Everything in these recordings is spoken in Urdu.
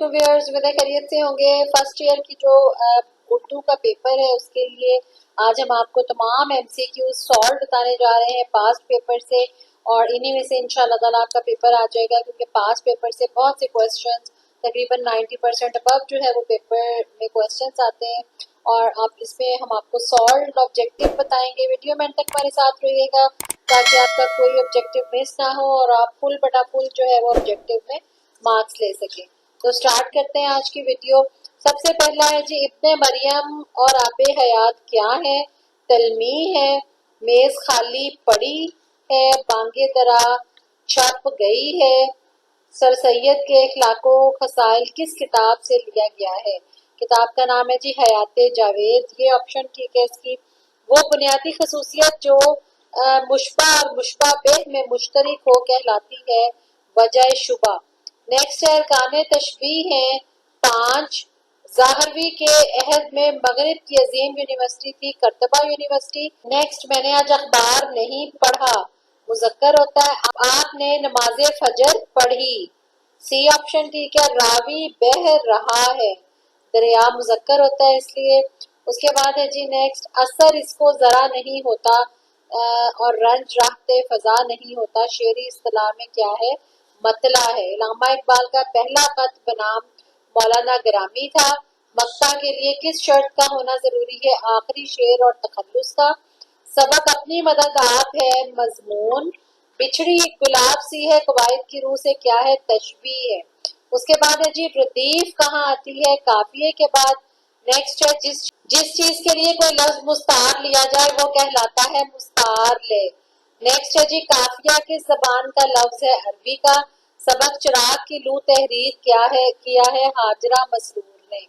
علیکم ویئرز، امید ہے خیریت سے ہوں گے۔ فرسٹ ایئر کی جو اردو کا پیپر ہے اس کے لیے آج ہم آپ کو تمام ایم سی کیو سالو بتانے جا رہے ہیں پاسٹ پیپر سے، اور انہی میں سے انشاءاللہ تعالیٰ آپ کا پیپر آ جائے گا، کیونکہ پاسٹ پیپر سے بہت سے کویسچنز تقریباً 90% ابو جو ہے وہ پیپر میں کویسچنز آتے ہیں، اور اس میں ہم آپ کو سالوڈ آبجیکٹیو بتائیں گے۔ ویڈیو میں تک ہمارے ساتھ رہیے گا تاکہ آپ کا کوئی آبجیکٹیو مس نہ ہو اور آپ فل بٹا فل جو ہے وہ آبجیکٹیو میں مارکس لے سکیں۔ تو سٹارٹ کرتے ہیں آج کی ویڈیو۔ سب سے پہلا ہے جی ابن مریم اور آب حیات کیا ہے؟ تلمیح ہے، میز خالی پڑی ہے، بانگے درا چھپ گئی ہے، سر سید کے اخلاق و خصائل کس کتاب سے لیا گیا ہے؟ کتاب کا نام ہے جی حیات جاوید۔ یہ آپشن ٹھیک ہے اس کی۔ وہ بنیادی خصوصیت جو مشبہ اور مشبہ بہ میں مشترک ہو کہلاتی ہے وجہ شبہ۔ نیکسٹ ہے ارکان تشبیہ ہیں 5۔ ظاہروی کے عہد میں مغرب کی عظیم یونیورسٹی تھی قرطبہ یونیورسٹی۔ نیکسٹ میں نے آج اخبار نہیں پڑھا، مذکر ہوتا ہے، آپ نے نماز فجر پڑھی۔ سی آپشن ٹھیک ہے، راوی بہہ رہا ہے، دریا مذکر ہوتا ہے اس لیے۔ اس کے بعد ہے جی نیکسٹ اثر اس کو ذرا نہیں ہوتا اور رنج راحت فضا نہیں ہوتا، شعری اصطلاح میں کیا ہے؟ مطلع ہے۔ علامہ اقبال کا پہلا خط بنام مولانا گرامی تھا۔ مقطع کے لیے کس شرط کا ہونا ضروری ہے؟ آخری شعر اور تخلص کا۔ سبق اپنی مدد آپ ہے، مضمون بچھڑی گلاب سی ہے، قواعد کی روح سے کیا ہے؟ تشبیہ ہے۔ اس کے بعد ہے جی ردیف کہاں آتی ہے؟ قافیے کے بعد۔ نیکسٹ ہے جس چیز کے لیے کوئی لفظ مستعار لیا جائے وہ کہلاتا ہے مستعار لے۔ نیکسٹ ہے جی قافیہ کس زبان کا لفظ ہے؟ عربی کا۔ سبق چراغ کی لو تحریر کیا ہے ہاجرہ مسرور نے۔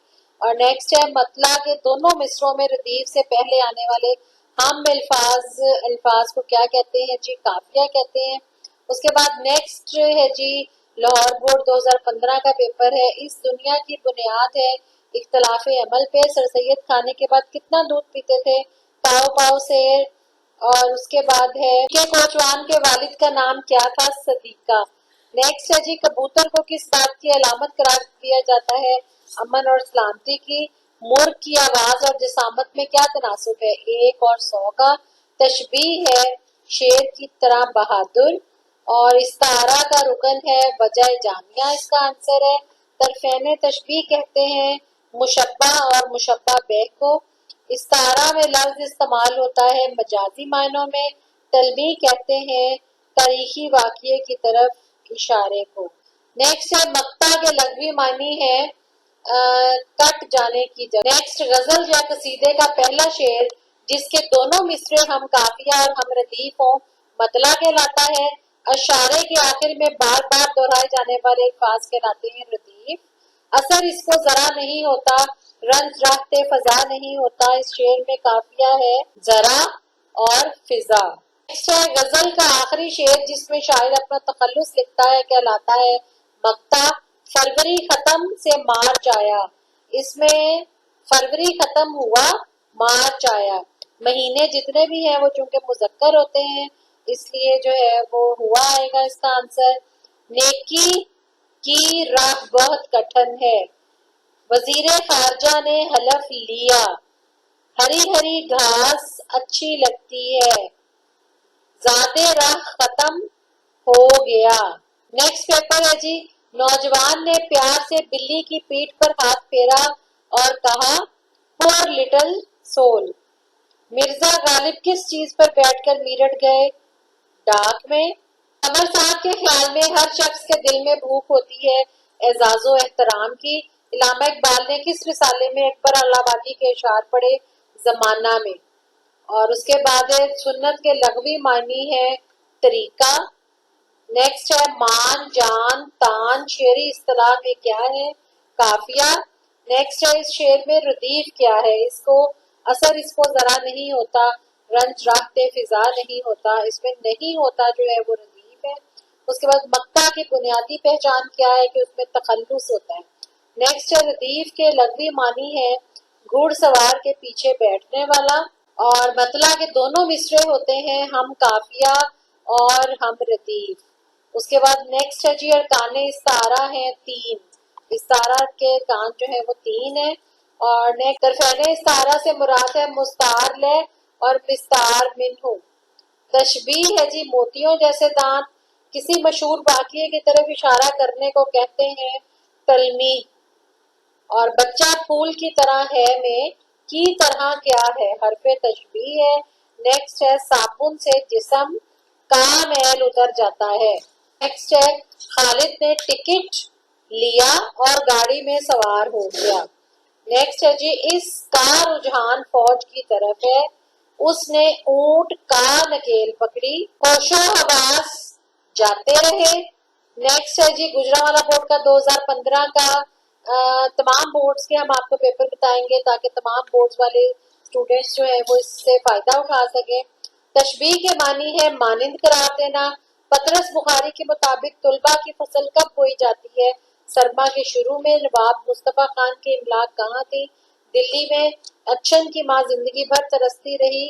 اور نیکسٹ ہے مطلع کے دونوں مصروں میں ردیف سے پہلے آنے والے ہم الفاظ کو کیا کہتے ہیں جی؟ قافیہ کہتے ہیں۔ اس کے بعد نیکسٹ ہے جی لاہور بورڈ 2015 کا پیپر ہے۔ اس دنیا کی بنیاد ہے اختلاف عمل پہ۔ سر سید کھانے کے بعد کتنا دودھ پیتے تھے؟ پاؤ سے۔ اور اس کے بعد ہے کہ کوچوان کے والد کا نام کیا تھا؟ صدیقہ۔ نیکسٹ ہے جی کبوتر کو کس بات کی علامت قرار دیا جاتا ہے؟ امن اور سلامتی کی۔ مرغ کی آواز اور جسامت میں کیا تناسب ہے؟ 1 اور 100 کا۔ تشبیہ ہے شیر کی طرح بہادر، اور استعارہ کا رکن ہے وجہ جامعہ، اس کا آنسر ہے۔ طرفین تشبیہ کہتے ہیں مشبہ اور مشبہ بہ کو۔ استعارہ میں لفظ استعمال ہوتا ہے مجازی معنوں میں۔ تلمیح کہتے ہیں تاریخی واقعے کی طرف اشارے کو۔ نیکسٹ ہے مقطع کے لغوی معنی ہے کٹ جانے کی جگہ۔ نیکسٹ غزل یا قصیدے کا پہلا شعر جس کے دونوں مصرے ہم قافیہ اور ہم ردیف ہوں مطلع کہلاتا ہے۔ اشارے کے آخر میں بار بار دہرائے جانے والے الفاظ کہلاتے ہیں ردیف۔ اثر اس کو ذرا نہیں ہوتا، رنج راحت فضا نہیں ہوتا، اس شعر میں قافیہ ہے ذرا اور فضا۔ نیکسٹ ہے غزل کا آخری شعر جس میں شاعر اپنا تخلص لکھتا ہے کہلاتا ہے مقطع۔ فروری ختم سے مارچ آیا، اس میں فروری ختم ہوا مارچ آیا۔ مہینے جتنے بھی ہیں وہ چونکہ مذکر ہوتے ہیں اس لیے جو ہے وہ ہوا آئے گا اس کا آنسر۔ نیکی کی راہ بہت کٹھن ہے، وزیر خارجہ نے حلف لیا، ہری ہری گھاس اچھی لگتی ہے، زادے راہ ختم ہو گیا۔ نیکسٹ پیپر ہے جی نوجوان نے پیار سے بلی کی پیٹھ پر ہاتھ پھیرا اور کہا پور لٹل سول۔ مرزا غالب کس چیز پر بیٹھ کر میرٹھ گئے؟ ڈاک میں۔ قمر صاحب کے خیال میں ہر شخص کے دل میں بھوک ہوتی ہے اعزاز و احترام کی۔ علامہ اقبال نے کس رسالے میں اکبر اللہ آبادی کے اشعار پڑھے؟ زمانہ میں۔ اور اس کے بعد ہے سنت کے لغوی معنی ہے طریقہ۔ نیکسٹ ہے مان جان تان شعری اصطلاح میں کیا ہے؟ قافیہ۔ نیکسٹ ہے اس شعر میں ردیف کیا ہے؟ اثر اس کو ذرا نہیں ہوتا، رنج راحت فضا نہیں ہوتا، اس میں نہیں ہوتا جو ہے وہ ردیف ہے۔ اس کے بعد مقطع کی بنیادی پہچان کیا ہے کہ اس میں تخلص ہوتا ہے۔ نیکسٹ ہے ردیف کے لغوی معنی ہے گھڑ سوار کے پیچھے بیٹھنے والا، اور مطلع کے دونوں مصرے ہوتے ہیں ہم قافیہ اور ہم ردیف۔ اس کے بعد نیکسٹ ہے جی ارکان استعارہ ہیں 3۔ استعارہ کے کان جو ہے وہ 3 ہیں. اور نیکسٹ طرفین استعارہ سے مراد ہے مستعار لے اور مستعار منہ. تشبیہ ہے جی موتیوں جیسے دانت. کسی مشہور واقعے کی طرف اشارہ کرنے کو کہتے ہیں تلمیح. اور بچہ پھول کی طرح ہے میں کی طرح کیا ہے حرف تشبیہ ہے. نیکسٹ ہے صابن سے جسم کا میل اتر جاتا ہے. نیکسٹ ہے خالد نے ٹکٹ لیا اور گاڑی میں سوار ہو گیا. نیکسٹ ہے جی اس کا رجحان فوج کی طرف ہے. اس نے اونٹ کا نکیل پکڑی. ہوش و حواس جاتے رہے. نیکسٹ ہے جی گجرانوالہ بورڈ کا 2015 کا تمام بورڈز کے ہم آپ کو پیپر بتائیں گے تاکہ تمام بورڈز والے اسٹوڈینٹس جو ہیں وہ اس سے فائدہ اٹھا سکیں. تشبیہ کے معنی ہے مانند قرار دینا. پطرس بخاری کے مطابق طلبہ کی فصل کب بوئی جاتی ہے؟ سرما کے شروع میں. نواب مصطفیٰ خان کی املاک کہاں تھی؟ دلی میں. اچھن کی ماں زندگی بھر ترستی رہی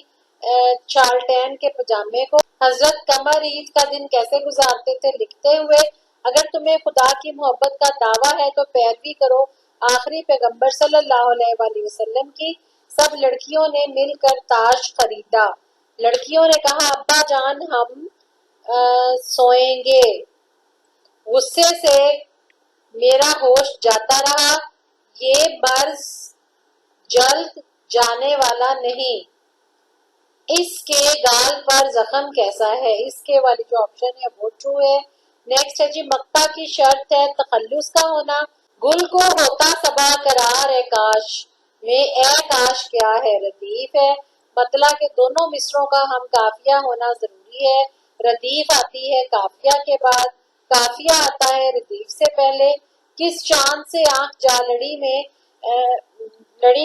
چارلٹین کے پجامے کو. حضرت قمر عید کا دن کیسے گزارتے تھے؟ لکھتے ہوئے. اگر تمہیں خدا کی محبت کا دعویٰ ہے تو پیروی کرو آخری پیغمبر صلی اللہ علیہ وآلہ وسلم کی. سب لڑکیوں نے مل کر تاج خریدا. لڑکیوں نے کہا ابا جان ہم سوئیں گے. غصے سے میرا ہوش جاتا رہا. یہ مرض جلد جانے والا نہیں. اس کے گال پر زخم کیسا ہے؟ اس کے والی جو آپشن ہے وہ ٹرو ہے. نیکسٹ ہے جی مقطع کی شرط ہے تخلص کا ہونا. گل کو ہوتا صبا قرار ہے کاش میں اے کاش کیا ہے ردیف ہے. مطلع کے دونوں مصروں کا ہم کافیہ ہونا ضروری ہے. ردیف آتی ہے کافیہ کے بعد. کافیہ آتا ہے ردیف سے پہلے. کس چاند سے آنکھ جا لڑی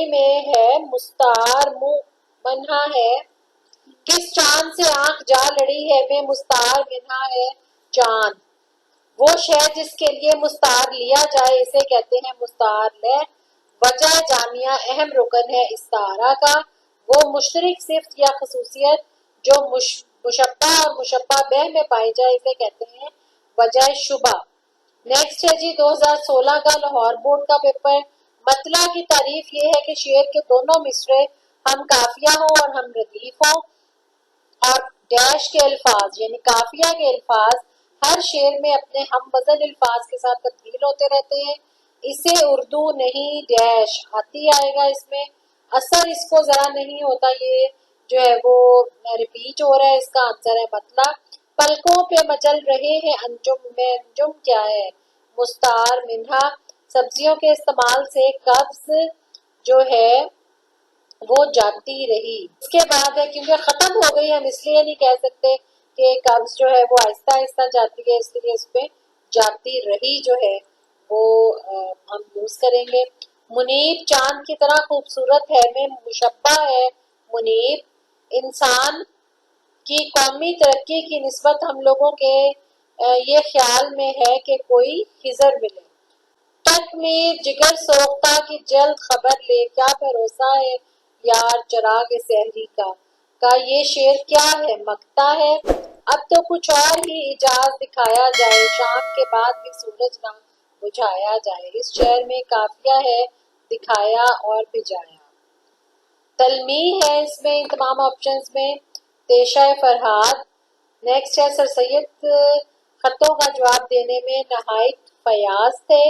میں ہے مستعار منہا ہے. کس چاند سے آنکھ جا لڑی ہے میں مستعار منہا ہے چاند. وہ شے جس کے لیے مستعار لیا جائے اسے کہتے ہیں مستعار لے. وجہ جامعہ اہم رکن ہے استعارہ کا. وہ مشترک صفت یا خصوصیت جو مشبہ اور مشبہ بہ میں پائی جائے اسے کہتے ہیں وجہ شبہ. نیکسٹ ہے جی 2016 کا لاہور بورڈ کا پیپر. مطلع کی تعریف یہ ہے کہ شعر کے دونوں مصرے ہم کافیہ ہوں اور ہم ردیف ہوں اور ڈیش کے الفاظ یعنی کافیہ کے الفاظ ہر شعر میں اپنے ہم وزن الفاظ کے ساتھ تبدیل ہوتے رہتے ہیں. اسے اردو نہیں ڈیش آتی آئے گا. اس میں اثر اس کو ذرا نہیں ہوتا. یہ جو ہے وہ ریپیٹ ہو رہا ہے. اس کا آنسر ہے مطلع. پلکوں پہ مچل رہے ہیں انجم میں. انجم کیا ہے؟ مستعار منہا. سبزیوں کے استعمال سے قبض جو ہے وہ جاتی رہی. اس کے بعد ہے کیونکہ ختم ہو گئی ہم اس لیے نہیں کہہ سکتے کہ قبض جو ہے وہ آہستہ آہستہ جاتی ہے اس لیے اس پہ جاتی رہی جو ہے وہ ہم یوز کریں گے. منیب چاند کی طرح خوبصورت ہے میں مشبہ ہے منیب. انسان کی قومی ترقی کی نسبت ہم لوگوں کے یہ خیال میں ہے کہ کوئی خضر ملے. تک میں جگر سوختہ کی جلد خبر لے کیا بھروسہ ہے یار چراغ سحری کا یہ شعر کیا ہے؟ مقطع ہے. اب تو کچھ اور ہی اعجاز دکھایا جائے شام کے بعد بھی سورج نہ بجھایا جائے. اس شعر میں کافیہ ہے دکھایا اور بجایا. تلمیح ہے اس میں ان تمام آپشنز میں. تیشہ فرہاد. نیکسٹ ہے سر سید خطوں کا جواب دینے میں نہایت فیاض تھے.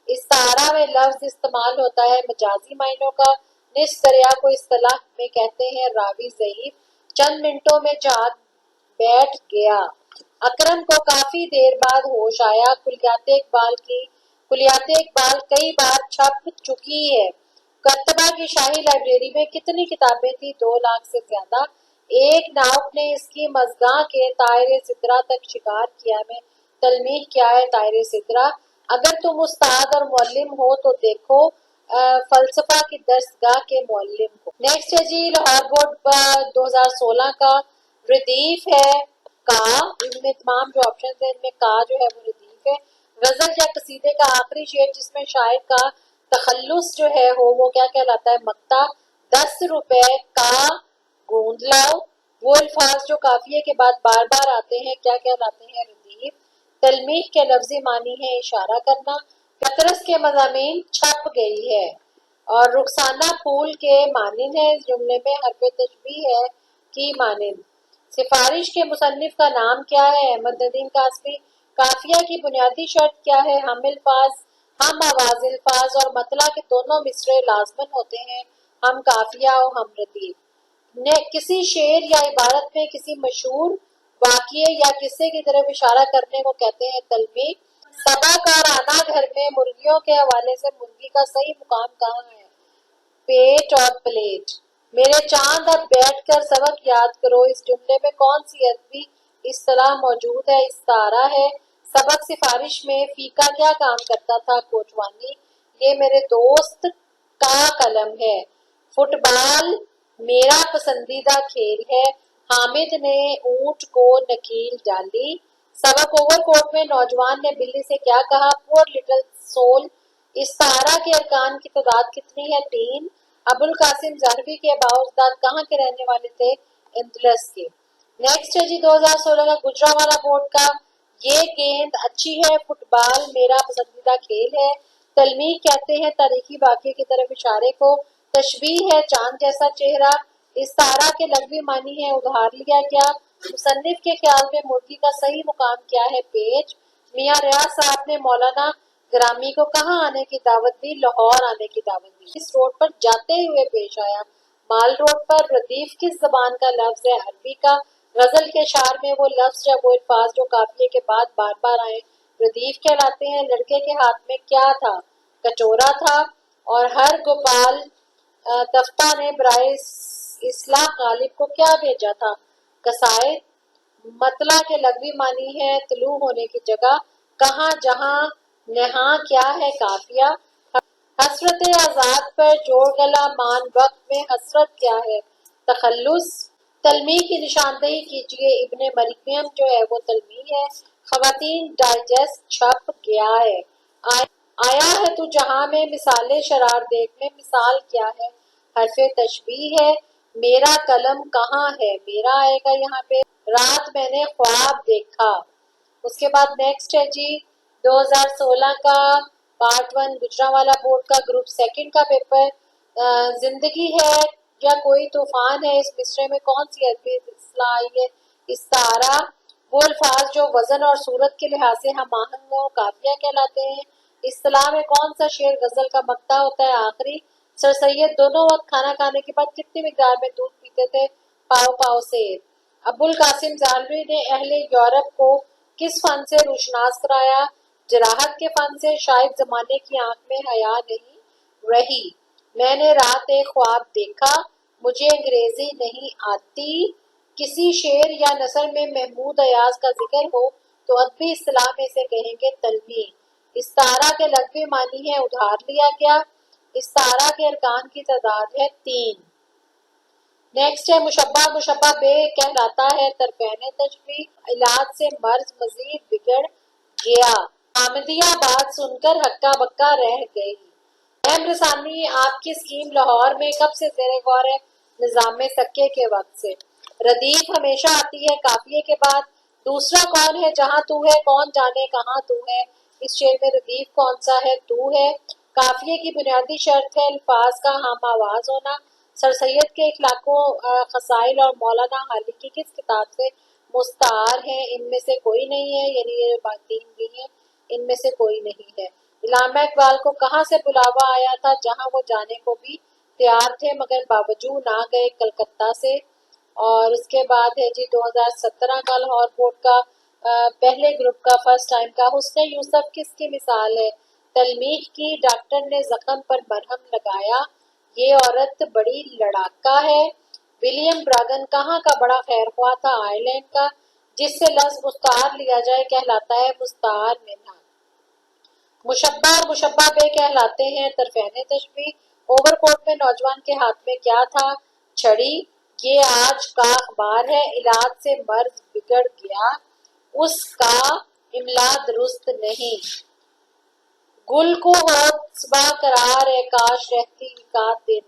استعارہ میں لفظ استعمال ہوتا ہے مجازی معنوں کا. نصف دریا کو اصطلاح میں کہتے ہیں راوی ضعیف. چند منٹوں میں جاگ بیٹھ گیا. اکرم کو کافی دیر بعد ہوش آیا. کلیات اقبال کئی بار چھپ چکی ہے. کرتبہ کی شاہی لائبریری میں کتنی کتابیں تھی؟ 2 لاکھ سے زیادہ. ایک ناؤک نے اس کی مزگاں کے طائر سدرہ تک شکار کیا میں تلمیح کیا ہے طائر سدرہ. اگر تم استاد اور معلم ہو تو دیکھو فلسفہ کی درسگاہ کے معلم کو. نیکسٹ ہے جی لاہور بورڈ 2016 کا ردیف ہے کا. ان میں تمام جو آپشن ہیں ان میں کا جو ہے وہ ردیف ہے. غزل یا قصیدے کا آخری شعر جس میں شاعر کا تخلص جو ہے وہ کیا کہلاتا ہے؟ مقطع. 10 روپے کا گوند لاؤ. وہ الفاظ جو کافیے کے بعد بار بار آتے ہیں کیا کہلاتے ہیں؟ ردیف. تلمیح کے لفظی معنی ہے اشارہ کرنا. پطرس کے مضامین چھپ گئی ہے اور رخسانہ پھول کے مانند ہے۔ اس جملے میں حرف تشبیہ ہے کی مانند۔ سفارش کے مصنف کا نام کیا ہے؟ احمد ندیم قاسمی۔ قافیہ کی بنیادی شرط کیا ہے؟ ہم الفاظ، ہم آواز الفاظ اور مطلع کے دونوں مصرعے لازمن ہوتے ہیں، ہم قافیہ اور ہم ردیف۔ کسی شعر یا عبارت میں کسی مشہور واقعے یا قصے کی طرف اشارہ کرنے کو کہتے ہیں تلمیح۔ سبق اور آنا گھر میں مرغیوں کے حوالے سے مرغی کا صحیح مقام کہاں ہے؟ پیٹ اور پلیٹ۔ میرے چاند اب بیٹھ کر سبق یاد کرو۔ اس جملے میں کون سی ادبی اصطلاح موجود ہے؟ استعارہ ہے۔ سبق سفارش میں فی کا کیا کام کرتا تھا؟ کوچوانی۔ یہ میرے دوست کا قلم ہے۔ فٹ بال میرا پسندیدہ کھیل ہے۔ حامد نے اونٹ کو نکیل ڈالی۔ سبق اوور کوٹ میں نوجوان نے بلی سے کیا کہا؟ پور لٹل سول۔ استعارہ کے ارکان کی تعداد کتنی ہے؟ 3۔ ابوالقاسم زہروی کے آباء و اجداد کہاں کے رہنے والے تھے؟ اندلس کے۔ نیکسٹ ہے جی 2016 کا گجرانوالہ بورڈ کا۔ یہ گیند اچھی ہے۔ فٹ بال میرا پسندیدہ کھیل ہے۔ تلمیح کہتے ہیں تاریخی واقعے کی طرف اشارے کو۔ تشبیہ ہے چاند جیسا چہرہ۔ استعارہ کے لغوی معنی ہے ادھار لیا گیا۔ مصنف کے خیال میں مرغی کا صحیح مقام کیا ہے؟ پیچ۔ میاں ریاض صاحب نے مولانا گرامی کو کہاں آنے کی دعوت دی؟ لاہور آنے کی دعوت دی۔ اس روڈ پر جاتے ہوئے پیش آیا؟ مال روڈ پر۔ ردیف کس زبان کا لفظ ہے؟ عربی کا۔ غزل کے اشعار میں وہ لفظ یا وہ الفاظ جو قافیے کے بعد بار بار آئے ردیف کہلاتے ہیں۔ لڑکے کے ہاتھ میں کیا تھا؟ کچورا تھا۔ اور ہر گوپال تفتہ نے برائے اصلاح غالب کو کیا بھیجا تھا؟ قصائد۔ مطلع کے لغوی معنی ہے طلوع ہونے کی جگہ۔ کہاں جہاں نہاں کیا ہے؟ قافیہ۔ حسرت آزاد پر جوڑ گلا مان وقت میں حسرت کیا ہے؟ تخلص۔ تلمیح کی نشاندہی کیجیے۔ ابن مریم جو ہے وہ تلمیح ہے۔ خواتین ڈائجسٹ چھپ گیا ہے۔ آیا ہے تو جہاں میں مثال شرار دیکھ میں مثال کیا ہے؟ حرف تشبیہ ہے۔ میرا قلم کہاں ہے؟ میرا آئے گا یہاں پہ۔ رات میں نے خواب دیکھا۔ اس کے بعد نیکسٹ ہے جی 2016 کا پارٹ 1 گجرانوالہ بورڈ کا گروپ سیکنڈ کا پیپر۔ زندگی ہے یا کوئی طوفان ہے، اس مصرعے میں کون سی ادبی اصطلاح آئی ہے؟ استعارہ۔ وہ الفاظ جو وزن اور صورت کے لحاظ سے ہم آہنگ ہوں قافیہ کہلاتے ہیں۔ اصطلاح میں کون سا شعر غزل کا مقطع ہوتا ہے؟ آخری۔ سر سید دونوں وقت کھانا کھانے کے بعد کتنی مقدار میں دودھ پیتے تھے؟ پاؤ پاؤ سے۔ ابوالقاسم زالوی نے اہل یورپ کو کس فن سے روشناس کرایا؟ جراحت کے فن سے۔ شاید زمانے کی آنکھ میں حیا نہیں رہی۔ میں نے رات ایک خواب دیکھا۔ مجھے انگریزی نہیں آتی۔ کسی شعر یا نثر میں محمود ایاز کا ذکر ہو تو ادبی اصطلاح میں سے کہیں گے تلمیح۔ استعارہ کے لغوی معنی ہے ادھار لیا گیا۔ استعارہ کے ارکان کی تعداد ہے 3۔ نیکسٹ ہے مشبہ۔ مشبہ بے کہلاتا ہے طرفین تشبیہ۔ علاج سے مرض مزید بگڑ گیا۔ حامدیہ بات سن کر ہکا بکا رہ گئی۔ اہم رسانی آپ کی اسکیم لاہور میں کب سے زیر غور ہے؟ نظام سکے کے وقت سے۔ ردیف ہمیشہ آتی ہے قافیے کے بعد۔ دوسرا کون ہے جہاں تو ہے؟ کون جانے کہاں تو ہے؟ اس شعر میں ردیف کون سا ہے؟ تو ہے۔ قافیے کی بنیادی شرط ہے الفاظ کا ہم آواز ہونا۔ سر سید کے اخلاقوں خصائل اور مولانا حالی کی کس کتاب سے مستعار ہیں؟ ان میں سے کوئی نہیں ہے، یعنی یہ باتیں بھی ہیں، ان میں سے کوئی نہیں ہے۔ علامہ اقبال کو کہاں سے بلاوا آیا تھا؟ جہاں وہ جانے کو بھی تیار تھے مگر باوجود نہ گئے، کلکتہ سے۔ اور اس کے بعد ہے جی 2017 کا لاہور بورڈ کا پہلے گروپ کا فرسٹ ٹائم کا۔ حسن یوسف کس کی مثال ہے؟ تلمیح کی۔ ڈاکٹر نے زخم پر مرہم لگایا۔ یہ عورت بڑی لڑاکا ہے۔ ولیم براگن کہاں کا بڑا خیر خواہ تھا؟ آئرلینڈ کا۔ جس سے لفظ مستعار لیا جائے کہلاتا ہے مستعار منہ۔ مشبہ اور مشبہ بے کہلاتے ہیں طرفین تشبیہ۔ اوور کوٹ میں نوجوان کے ہاتھ میں کیا تھا؟ چھڑی۔ یہ آج کا اخبار ہے۔ علاج سے مرض بگڑ گیا۔ اس کا املا درست نہیں۔ گل کو ہوت صبح قرار ہے کاش رہتی کا دن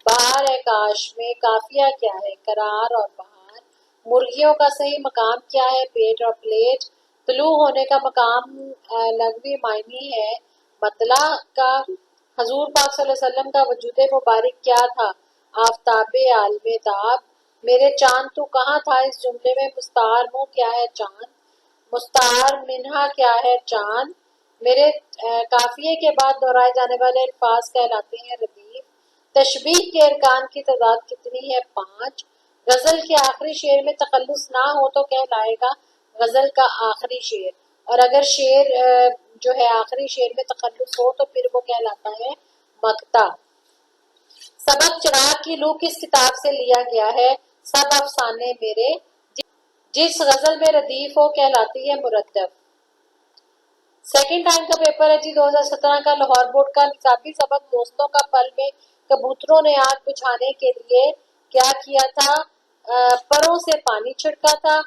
بہار ہے کاش میں قافیہ کیا ہے؟ قرار اور بہار۔ مرغیوں کا صحیح مقام کیا ہے؟ پیٹ اور پلیٹ۔ طلوع ہونے کا مقام لغوی معنی ہے مطلع کا حضور پاک صلی اللہ علیہ وسلم کا وجود مبارک کیا تھا؟ آفتاب عالم تاب، میرے چاند تو کہاں تھا؟ اس جملے میں مستعار منہ کیا ہے؟ چاند۔ مستعار منہا کیا ہے؟ چاند۔ میرے قافیے کے بعد دہرائے جانے والے الفاظ کہلاتے ہیں ردیف۔ تشبیہ کے ارکان کی تعداد کتنی ہے؟ 5۔ غزل کے آخری شعر میں تخلص نہ ہو تو کہلائے گا غزل کا آخری شعر، اور اگر شعر جو ہے آخری شعر میں تخلص ہو تو پھر وہ کہلاتا ہے مقطع۔ سبق چراغ کی لو کس کتاب سے لیا گیا ہے؟ سب افسانے میرے۔ جس غزل میں ردیف ہو کہلاتی ہے مرتب۔ سیکنڈ ٹائم کا پیپر ہے جی 2017 کا، لاہور بورڈ کا نصابی سبق دوستوں کا پل میں کبوتروں نے آگ بجھانے کے لیے کیا کیا تھا؟ پروں سے پانی چھڑکا تھا۔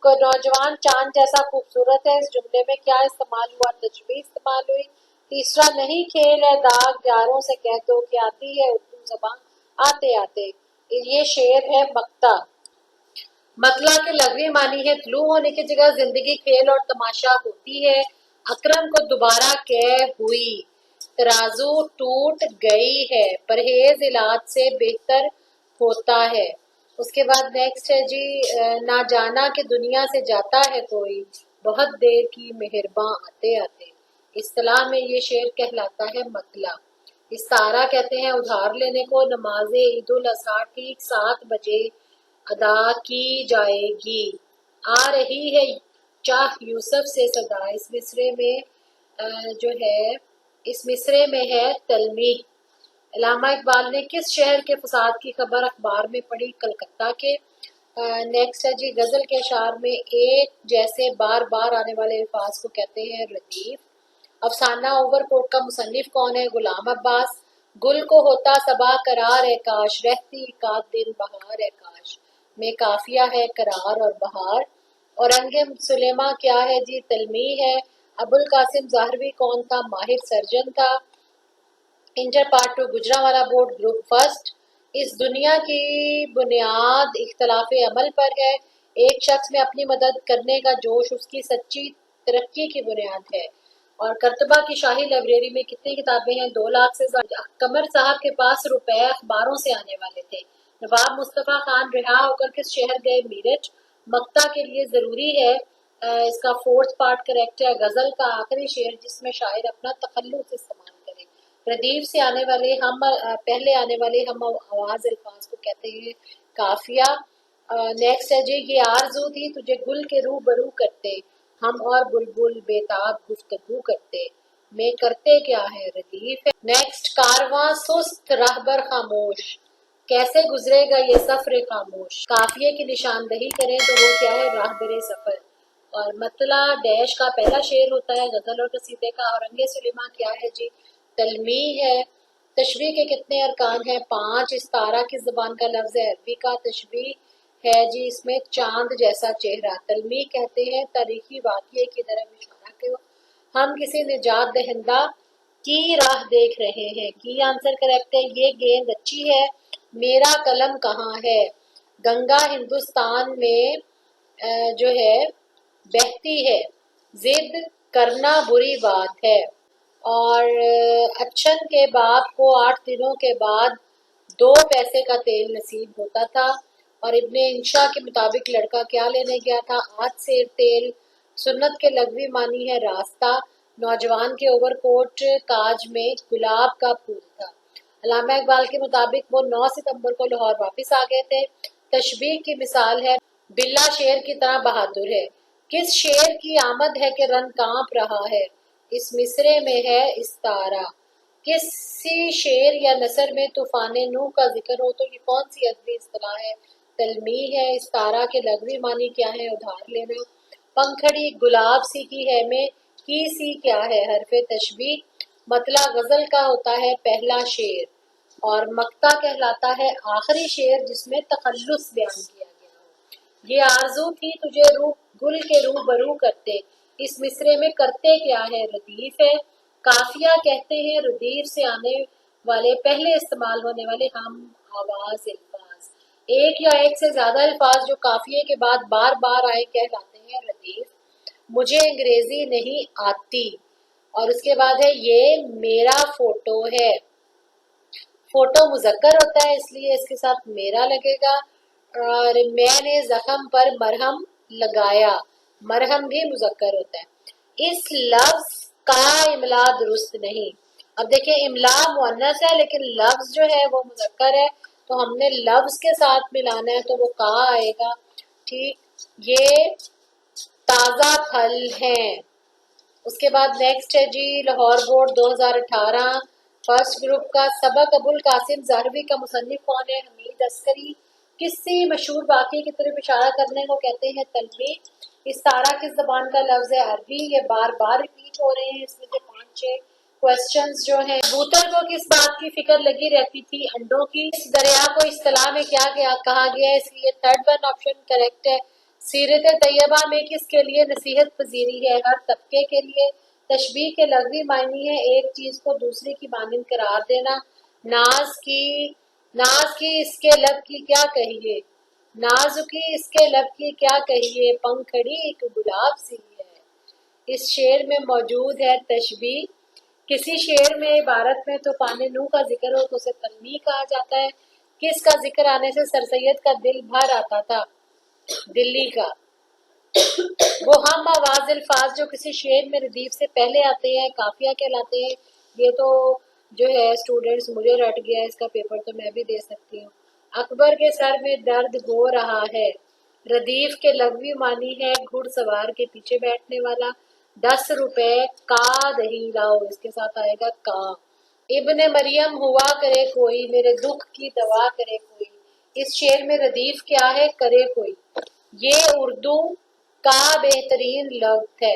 نوجوان چاند جیسا خوبصورت ہے، اس جملے میں کیا استعمال ہوا؟ تشبیہ استعمال ہوئی۔ تیسرا، نہیں کھیل ہے داغ یاروں سے کہہ دو کہ آتی ہے اردو زبان آتے آتے، یہ شعر ہے مقطع۔ مطلع کے لغوی معنی ہے طلوع ہونے کی جگہ زندگی کھیل اور تماشا ہوتی ہے۔ اکرم کو دوبارہ کیف ہوئی، ترازو ٹوٹ گئی ہے، پرہیز علاج سے بہتر ہوتا ہے۔ اس کے بعد نیکسٹ ہے جی نہ جانا کہ دنیا سے جاتا ہے کوئی، بہت دیر کی مہرباں آتے آتے، اصطلاح میں یہ شعر کہلاتا ہے مطلع۔ استعارہ کہتے ہیں ادھار لینے کو۔ نماز عید الاضحیٰ ٹھیک 7 بجے ادا کی جائے گی، آ رہی ہے چاہ یوسف سے صدا، اس مصرے میں جو ہے اس مصرے میں ہے تلمیح۔ علامہ اقبال نے کس شہر کے فساد کی خبر اخبار میں پڑھی؟ کلکتہ کے۔ نیکسٹ ہے جی غزل کے اشعار میں ایک جیسے بار بار آنے والے الفاظ کو کہتے ہیں ردیف۔ افسانہ اوور کوٹ کا مصنف کون ہے؟ غلام عباس۔ گل کو ہوتا صبا قرار ہے کاش، رہتی کا دن بہار ہے کاش، میں قافیہ ہے قرار اور بہار۔ اورنگ سلیماں کیا ہے جی؟ تلمیح ہے۔ ابوالقاسم ظاہروی کون تھا؟ ماہر سرجن تھا۔ Inter part 2 Gujranwala board group first. اس دنیا کی بنیاد اختلاف عمل پر ہے، ایک شخص میں اپنی مدد کرنے کا جوش اس کی سچی ترقی کی بنیاد ہے۔ اور کرتبہ کی شاہی لائبریری میں کتنی کتابیں ہیں؟ 2 لاکھ سے زیادہ۔ قمر صاحب کے پاس روپے اخباروں سے آنے والے تھے۔ نواب مصطفیٰ خان رہا ہو کر کس شہر گئے؟ میرٹھ۔ مقطع کے لیے ضروری ہے اس کا 4تھ پارٹ کریکٹ ہے غزل کا آخری شعر جس میں شاعر اپنا تخلص استعمال کرے۔ ردیف سے آنے والے پہلے آنے والے ہم آواز الفاظ کو کہتے ہیں قافیہ۔ نیکسٹ ہے جی یہ آرزو تھی تجھے گل کے رو برو کرتے، ہم اور بلبل بےتاب گفتگو کرتے، میں کرتے کیا ہے؟ ردیف ہے۔ نیکسٹ کارواں سست راہبر خاموش، کیسے گزرے گا یہ سفر خاموش؟ قافیے کی نشاندہی کریں تو وہ کیا ہے؟ راہبر سفر۔ اور مطلع ڈیش کا پہلا شعر ہوتا ہے غزل اور قصیدے کا۔ اورنگ سلیماں کیا ہے جی؟ تلمیح ہے۔ تشبیہ کے کتنے ارکان ہیں؟ 5۔ استعارہ کس زبان کا لفظ ہے؟ عربی کا۔ تشبیہ ہے جی اس میں چاند جیسا چہرہ۔ تلمیح کہتے ہیں تاریخی واقعے کی طرف اشارہ کو، ہم کسی نجات دہندہ کی راہ دیکھ رہے ہیں۔ کی آنسر کریکٹ ہے۔ یہ گیند اچھی ہے، میرا قلم کہاں ہے؟ گنگا ہندوستان میں جو ہے بہتی ہے، ضد کرنا بری بات ہے۔ اور اچھن کے باپ کو 8 دنوں کے بعد 2 پیسے کا تیل نصیب ہوتا تھا۔ اور ابن انشا کے مطابق لڑکا کیا لینے گیا تھا؟ 8 سیر تیل۔ سنت کے لغوی معنی ہے راستہ۔ نوجوان کے اوور کوٹ کاج میں گلاب کا پھول تھا۔ علامہ اقبال کے مطابق وہ 9 ستمبر کو لاہور واپس آ گئے تھے۔ تشبیہ کی مثال ہے بلّہ شیر کی طرح بہادر ہے۔ کس شعر کی آمد ہے کہ رن کانپ رہا ہے؟ اس مصرے میں ہے استعارہ۔ کسی شعر یا نثر میں طوفان نوح کا ذکر ہو تو یہ کون سی ادبی اصطلاح ہے؟ تلمیح ہے۔ استعارہ کے لغوی معنی کیا ہے؟ ادھار لینا۔ پنکھڑی گلاب سی کی ہے میں، کی سی کیا ہے؟ حرف تشبیہ۔ مطلع غزل کا ہوتا ہے پہلا شعر، اور مقطع کہلاتا ہے آخری شعر جس میں تخلص بیان کیا گیا ہو۔ یہ آرزو تھی تجھے گل کے رو برو کرتے، اس مصرے میں کرتے کیا ہے؟ ردیف ہے۔ قافیہ کہتے ہیں ردیف سے آنے والے پہلے استعمال ہونے والے ہم آواز الفاظ۔ ایک یا ایک سے زیادہ الفاظ جو قافیے کے بعد بار بار آئے کہلاتے ہیں ردیف۔ مجھے انگریزی نہیں آتی، اور اس کے بعد ہے یہ میرا فوٹو ہے. فوٹو مذکر ہوتا ہے اس لیے اس کے ساتھ میرا لگے گا. اور میں نے زخم پر مرہم لگایا، مرہم بھی مذکر ہوتا ہے. اس لفظ کا املا درست نہیں. اب دیکھیں املا مؤنث ہے لیکن لفظ جو ہے وہ مذکر ہے، تو ہم نے لفظ کے ساتھ ملانا ہے تو وہ کا آئے گا. ٹھیک، یہ تازہ پھل ہیں. اس کے بعد نیکسٹ ہے جی لاہور بورڈ 2018 فرسٹ گروپ کا سبق. ابو القاسم زہروی کا مصنف کون ہے؟ حمید عسکری. کسی مشہور واقعے کی طرف اشارہ کرنے کو کہتے ہیں تلمیح. استعارہ کس زبان کا لفظ ہے؟ عربی. یہ بار بار ریپیٹ ہو رہے ہیں، اس میں سے 5-6 کوشچنز جو ہیں. کبوتر کو کس بات کی فکر لگی رہتی تھی؟ انڈوں کی. اس دریا کو اصطلاح میں کیا کہا گیا ہے؟ اس لیے تھرڈ ون آپشن کریکٹ ہے. سیرت طیبہ میں کس کے لیے نصیحت پذیری ہے؟ ہر طبقے کے لیے. تشبیہ کے لغوی معنی ہے ایک چیز کو دوسری کی مانند قرار دینا. ناز کی اس کے لب کی کیا کہیے؟ ناز کی اس کے لب کی کیا کہیے؟ پنکھڑی ایک گلاب سی ہے. اس شعر میں موجود ہے تشبیہ. کسی شعر میں عبارت میں طوفان نوح کا ذکر ہو تو اسے تلمیح کہا جاتا ہے. کس کا ذکر آنے سے سر سید کا دل بھر آتا تھا؟ دلی کا. وہ ہم آواز الفاظ جو کسی شعر میں ردیف سے پہلے آتے ہیں قافیہ کہلاتے ہیں. یہ تو جو ہے اسٹوڈینٹس مجھے رٹ گیا، اس کا پیپر تو میں بھی دے سکتی ہوں. اکبر کے سر میں درد ہو رہا ہے. ردیف کے لغوی معنی ہے گھڑ سوار کے پیچھے بیٹھنے والا. 10 روپے کا دہی لاؤ، اس کے ساتھ آئے گا کا. ابن مریم ہوا کرے کوئی، میرے دکھ کی دوا کرے کوئی. اس شعر میں ردیف کیا ہے؟ کرے کوئی. یہ اردو کا بہترین لفظ ہے.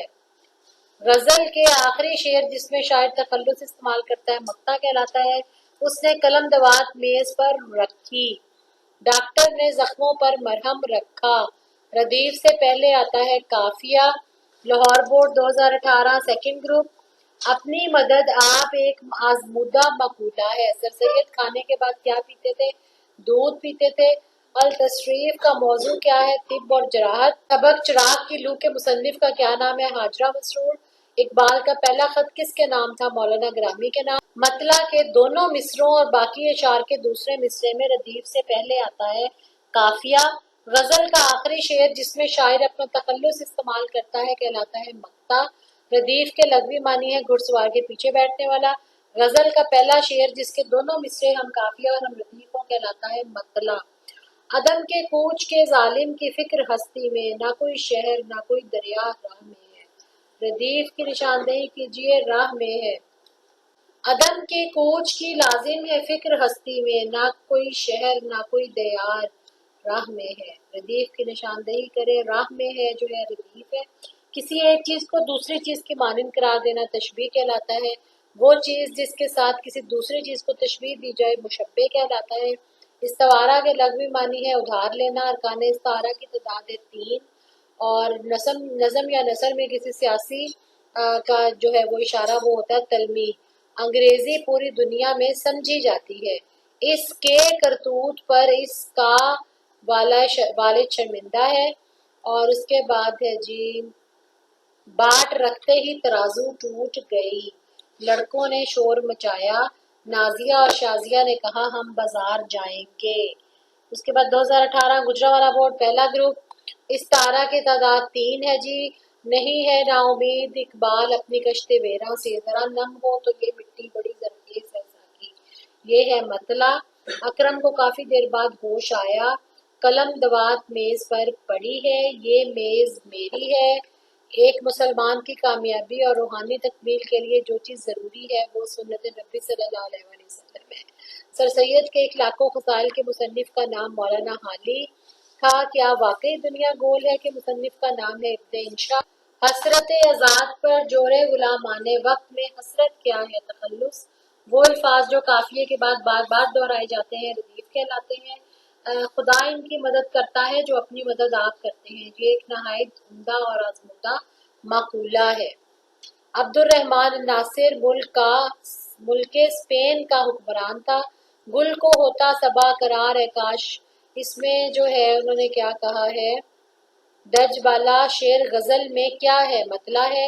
غزل کے آخری شعر جس میں شاعر تخلص استعمال کرتا ہے مقطع کہلاتا ہے. اس نے قلم دوات میز پر رکھی. ڈاکٹر نے زخموں پر مرہم رکھا. ردیف سے پہلے آتا ہے قافیہ. Lahore board 2018 second group. اپنی مدد آپ ایک آزمودہ مقولہ ہے. سر سید کھانے کے بعد کیا پیتے تھے؟ دودھ پیتے تھے. التشریف کا موضوع کیا ہے؟ طب اور جراحت. سبق چراغ کی لو کے مصنف کا کیا نام ہے؟ حاجرہ مسرور. اقبال کا پہلا خط کس کے نام تھا؟ مولانا گرامی کے نام. مطلع کے دونوں مصروں اور باقی اشعار کے دوسرے مصرے میں ردیف سے پہلے آتا ہے قافیہ. غزل کا آخری شعر جس میں شاعر اپنا تخلص استعمال کرتا ہے کہلاتا ہے مقطع. ردیف کے لغوی معنی ہے گھڑ سوار کے پیچھے بیٹھنے والا. غزل کا پہلا شعر جس کے دونوں مصرے ہم قافیہ اور ہم ردیف ہوں کہلاتا ہے مطلع. عدم کے کوچ کے ظالم کی فکر ہستی میں، نہ کوئی شہر نہ کوئی دریا راہ میں ہے. ردیف کی نشاندہی کیجیے. راہ میں ہے. عدم کے کوچ کی لازم ہے فکر ہستی میں، نہ کوئی شہر نہ کوئی دیار راہ میں ہے. ردیف کی نشاندہی کرے. راہ میں ہے جو ہے ردیف ہے. کسی ایک چیز کو دوسری چیز کی مانند قرار دینا تشبیہ کہلاتا ہے. وہ چیز جس کے ساتھ کسی دوسری چیز کو تشبیہ دی جائے مشبہ کہلاتا ہے. استعارہ کے لغوی معنی ہے ادھار لینا. ارکان استعارہ کی تعداد ہے 3. اور نظم یا نثر میں کسی سیاسی کا جو ہے وہ اشارہ وہ ہوتا ہے تلمیح. انگریزی پوری دنیا میں سمجھی جاتی ہے. اس کے کرتوت پر اس کا والد شرمندہ ہے. اور اس کے بعد ہے جی باٹ رکھتے ہی ترازو ٹوٹ گئی. لڑکوں نے شور مچایا. نازیہ اور شازیہ نے کہا ہم بازار جائیں گے. اس کے بعد 2018 گجرانوالہ بورڈ پہلا گروپ. استعارہ کی تعداد 3 ہے جی. نہیں ہے نا امید اقبال اپنی کشت ویراں سے، ذرا نم ہو تو یہ مٹی بڑی زرخیز ہے ساقی. یہ ہے مطلع. اکرم کو کافی دیر بعد ہوش آیا. قلم دوات میز پر پڑی ہے. یہ میز میری ہے. ایک مسلمان کی کامیابی اور روحانی تکمیل کے لیے جو چیز ضروری ہے وہ سنت نبی صلی اللہ علیہ وسلم ہے. سر سید کے اخلاق و خصائل کے مصنف کا نام مولانا حالی تھا. کیا واقعی دنیا گول ہے کہ مصنف کا نام ہے ابن انشا. حسرت آزاد پر جوڑے غلامان وقت میں حسرت کیا ہے؟ تخلص. وہ الفاظ جو قافیے کے بعد بار بار دہرائے جاتے ہیں ردیف کہلاتے ہیں. خدا ان کی مدد کرتا ہے جو اپنی مدد آپ کرتے ہیں. یہ ایک نہایت عمدہ اور آزمودہ مقولہ ہے. عبد الرحمن ناصر ملک اسپین کا حکمران تھا. گل کو ہوتا صبا قرار ہے کاش. اس میں جو ہے انہوں نے کیا کہا ہے؟ درج بالا شعر غزل میں کیا ہے؟ مطلع ہے.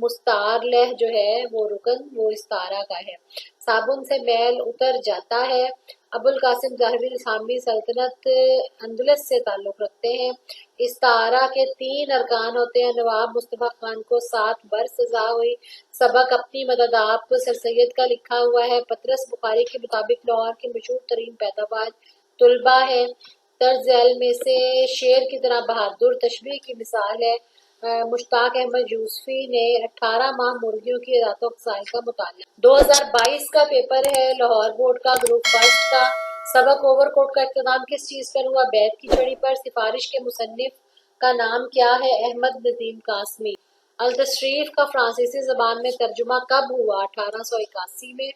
مستعار لہ جو ہے وہ رکن وہ استعارہ کا ہے۔ صابن سے میل اتر جاتا ہے۔ ابو القاسم ظاہری اسلامی سلطنت اندلس سے تعلق رکھتے ہیں۔ استعارہ کے 3 ارکان ہوتے ہیں۔ نواب مصطفیٰ خان کو 7 برس سزا ہوئی۔ سبق اپنی مدد آپ سر سید کا لکھا ہوا ہے۔ پطرس بخاری کے مطابق لاہور کی مشہور ترین پیداوار طلبہ ہے۔ طرز ذیل میں سے شیر کی طرح بہادر تشبیہ کی مثال ہے۔ مشتاق احمد یوسفی نے 18 ماہ مرغیوں کی ذات و خصائل کا مطالعہ۔ 2022 کا پیپر ہے لاہور بورڈ کا گروپ فرسٹ کا۔ سبق اوور کوٹ کا اختتام کس چیز پر ہوا؟ بیت کی چھڑی پر۔ سفارش کے مصنف کا نام کیا ہے؟ احمد ندیم قاسمی۔ التشریف کا فرانسیسی زبان میں ترجمہ کب ہوا؟ 1881 میں۔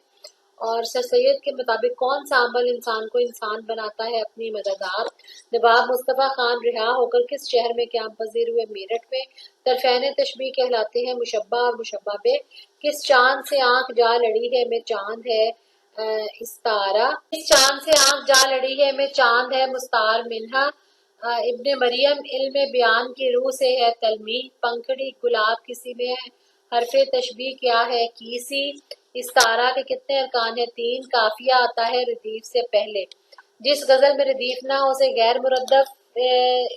اور سر سید کے مطابق کون سا عمل انسان کو انسان بناتا ہے؟ اپنی مدد آپ۔ نواب مصطفیٰ خان رہا ہو کر کس شہر میں قیام پذیر ہوئے؟ میرٹھ میں۔ طرفین تشبیہ کہلاتے ہیں مشبہ اور مشبہ بہ۔ کس چاند سے آنکھ جا لڑی ہے؟ میں چاند ہے استعارہ۔ کس چاند سے آنکھ جا لڑی ہے؟ میں چاند ہے مستعار منہا۔ ابن مریم علم بیان کی روح سے ہے تلمیح۔ پنکھڑی گلاب کسی میں حرف تشبیہ کیا ہے؟ کیسی۔ استعارہ کے کتنے ارکان ہیں؟ 3۔ قافیہ آتا ہے ردیف سے پہلے۔ جس غزل میں ردیف نہ ہو اسے غیر مردف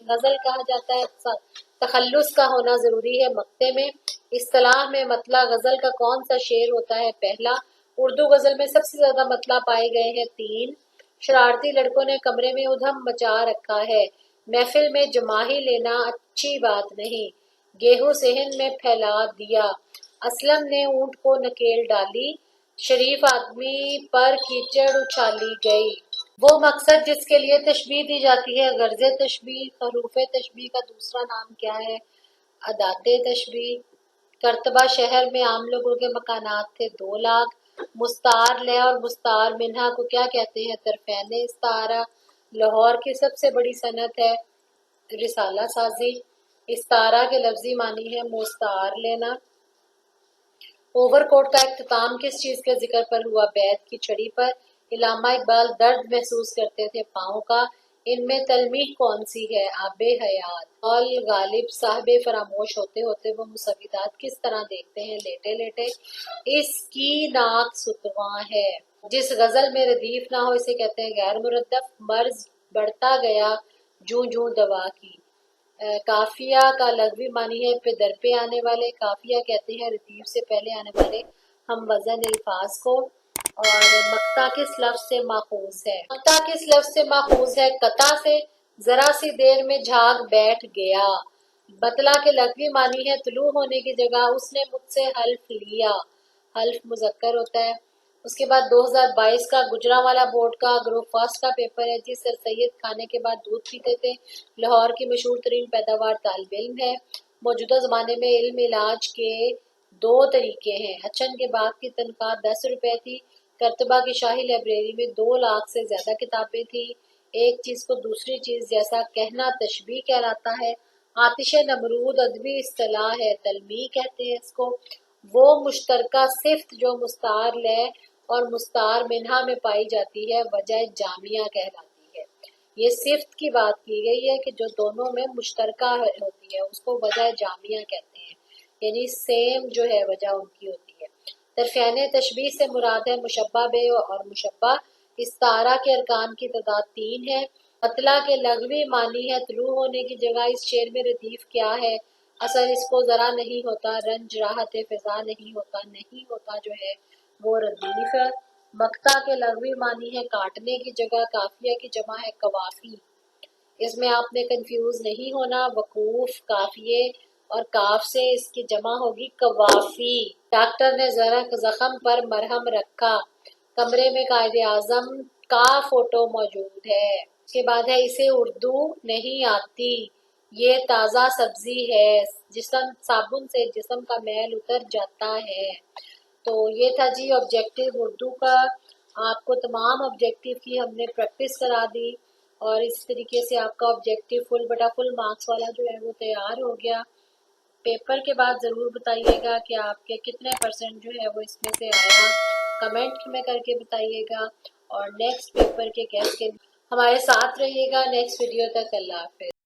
غزل کہا جاتا ہے۔ تخلص کا ہونا ضروری ہے مقطع میں۔ اصطلاح میں مطلع غزل کا کون سا شعر ہوتا ہے؟ پہلا۔ اردو غزل میں سب سے زیادہ مطلع پائے گئے ہیں 3۔ شرارتی لڑکوں نے کمرے میں ادھم مچا رکھا ہے۔ محفل میں جماہی لینا اچھی بات نہیں۔ گیہوں صحن میں پھیلا دیا۔ اسلم نے اونٹ کو نکیل ڈالی۔ شریف آدمی پر کیچڑ اچھالی گئی۔ وہ مقصد جس کے لیے تشبیہ دی جاتی ہے۔ غرض تشبیہ۔ حروف تشبیہ کا دوسرا نام کیا ہے؟ ادات تشبیہ۔ کرتبہ شہر میں عام لوگوں کے مکانات تھے 2 لاکھ۔ مستعار لہ اور مستعار منہا کو کیا کہتے ہیں؟ طرفین استعارہ۔ لاہور کی سب سے بڑی صنعت ہے رسالہ سازی۔ استعارہ کے لفظی معنی ہے مستعار لینا۔ اوور کوٹ کا اختتام کس چیز کے ذکر پر ہوا؟ بیت کی چھڑی پر۔ علامہ اقبال درد محسوس کرتے تھے پاؤں کا۔ ان میں تلمیح کون سی ہے؟ آب حیات۔ اور غالب صاحب فراموش ہوتے ہوتے وہ مسودات کس طرح دیکھتے ہیں؟ لیٹے لیٹے۔ اس کی ناک ستواں ہے۔ جس غزل میں ردیف نہ ہو اسے کہتے ہیں غیر مردف۔ مرض بڑھتا گیا جوں جوں دوا کی۔ کافیہ کا لغوی معنی ہے پہ در پہ آنے والے۔ کافیہ کہتے ہیں ردیف سے پہلے آنے والے ہم وزن الفاظ کو۔ اور مقطع کس لفظ سے ماخوذ ہے؟ مقطع کس لفظ سے ماخوذ ہے؟ قطع سے۔ ذرا سی دیر میں جھاگ بیٹھ گیا۔ بطلہ کے لغوی معنی ہے طلوع ہونے کی جگہ اس نے مجھ سے حلف لیا۔ حلف مذکر ہوتا ہے۔ اس کے بعد 2022 کا گجرانوالہ بورڈ کا گروپ فرسٹ کا پیپر ہے جی۔ سر سید کھانے کے بعد دودھ پیتے تھے۔ لاہور کی مشہور ترین پیداوار طالب علم ہے۔ موجودہ زمانے میں علم علاج کے 2 طریقے ہیں۔ اچھن کے باغ کی تنخواہ 10 روپے تھی۔ کرتبہ کی شاہی لائبریری میں 2 لاکھ سے زیادہ کتابیں تھیں۔ ایک چیز کو دوسری چیز جیسا کہنا تشبیہ کہلاتا ہے۔ آتش نمرود ادبی اصطلاح ہے تلمیح کہتے ہیں اس کو۔ وہ مشترکہ صفت جو مستعار لہ اور مستعار منہا میں پائی جاتی ہے وجہ جامعہ کہلاتی ہے۔ یہ صفت کی بات کی گئی ہے کہ جو دونوں میں مشترکہ ہوتی ہے اس کو وجہ جامعہ کہتے ہیں، یعنی سیم جو ہے وجہ ان کی ہوتی ہے۔ طرفین تشبیہ سے مراد ہے مشبہ بہ اور مشبہ۔ استعارہ کے ارکان کی تعداد 3 ہے۔ مطلع کے لغوی معنی ہے طلوع ہونے کی جگہ۔ اس شعر میں ردیف کیا ہے؟ اثر اس کو ذرا نہیں ہوتا، رنج راحت فضا نہیں ہوتا، نہیں ہوتا جو ہے وہ ردیف ہے۔ مقطع کے لغوی معنی ہے کاٹنے کی جگہ۔ قافیہ کی جمع ہے قوافی۔ اس میں آپ نے کنفیوز نہیں ہونا، وقوف قافیے اور کاف سے اس کی جمع ہوگی قوافی۔ ڈاکٹر نے زخم پر مرہم رکھا۔ کمرے میں قائد اعظم کا فوٹو موجود ہے۔ اس کے بعد ہے اسے اردو نہیں آتی، یہ تازہ سبزی ہے، جسم صابن سے جسم کا میل اتر جاتا ہے۔ تو یہ تھا جی آبجیکٹیو اردو کا۔ آپ کو تمام آبجیکٹیو کی ہم نے پریکٹس کرا دی اور اس طریقے سے آپ کا آبجیکٹیو فل بٹا فل مارکس والا جو ہے وہ تیار ہو گیا۔ پیپر کے بعد ضرور بتائیے گا کہ آپ کے کتنے % جو ہے وہ اس میں سے آیا، کمنٹ میں کر کے بتائیے گا۔ اور نیکسٹ پیپر کے گیسٹ کے ہمارے ساتھ رہیے گا۔ نیکسٹ ویڈیو تک اللہ حافظ۔